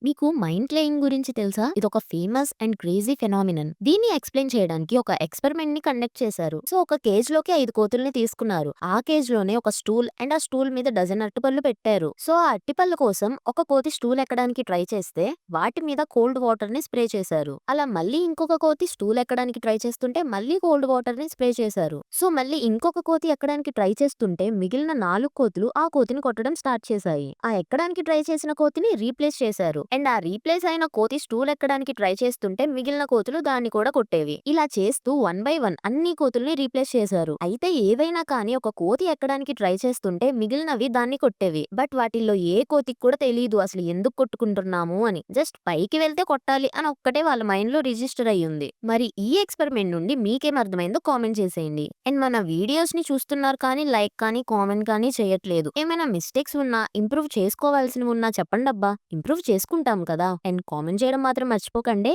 మీకు mind playing గురించి తెలుసా? ఇదొక ఫేమస్ అండ్ క్రేజీ ఫెనామినన్. దీన్ని ఎక్స్‌ప్లెయిన్ చేయడానికి ఒక ఎక్స్‌పెరిమెంట్ ని కండక్ట్ చేశారు. సో, ఒక కేజ్‌లోకి 5 కోతుల్ని తీసుకున్నారు. ఆ కేజ్‌లోనే ఒక స్టూల్ అండ్ ఆ స్టూల్ మీద డజన్ అరటిపళ్ళు పెట్టారు. సో, ఆ అరటిపళ్ళ కోసం ఒక కోతి స్టూల్ ఎక్కడానికి ట్రై చేస్తే, వాటి మీద కోల్డ్ వాటర్‌ని స్ప్రే చేశారు. అలా మళ్ళీ ఇంకొక కోతి స్టూల్ ఎక్కడానికి ట్రై చేస్తుంటే, మళ్ళీ కోల్డ్ వాటర్‌ని స్ప్రే చేశారు. సో, మళ్ళీ ఇంకొక కోతి ఎక్కడానికి ట్రై చేస్తుంటే, మిగిలిన 4 కోతులు ఆ కోతిని కొట్టడం స్టార్ట్ చేశాయి. ఆ ఎక్కడానికి ట్రై చేసిన కోతిని రీప్లేస్ చేశారు. అండ్ ఆ రీప్లేస్ అయిన కోతి స్టూల్ ఎక్కడానికి ట్రై చేస్తుంటే మిగిలిన కోతులు దాన్ని కూడా కొట్టేవి. ఇలా చేస్తూ వన్ బై వన్ అన్ని కోతుల్ని రీప్లేస్ చేశారు. అయితే ఏవైనా కానీ ఒక కోతి ఎక్కడానికి ట్రై చేస్తుంటే మిగిలినవి దాన్ని కొట్టేవి. బట్ వాటిల్లో ఏ కోతికి కూడా తెలీదు అసలు ఎందుకు కొట్టుకుంటున్నాము అని. జస్ట్ పైకి వెళ్తే కొట్టాలి అని ఒక్కటే వాళ్ళ మైండ్ లో రిజిస్టర్ అయ్యింది. మరి ఈ ఎక్స్పెరిమెంట్ నుండి మీకేం అర్థమైందో కామెంట్ చేసేయండి. అండ్ మన వీడియోస్ ని చూస్తున్నారు కానీ లైక్ కానీ కామెంట్ కానీ చేయట్లేదు. ఏమైనా మిస్టేక్స్ ఉన్నా ఇంప్రూవ్ చేసుకోవాల్సినవి ఉన్నా చెప్పండబ్బా. ఇంప్రూవ్ చేసుకుంటాం కదా. అండ్ కామెంట్ చేయడం మాత్రం మర్చిపోకండే.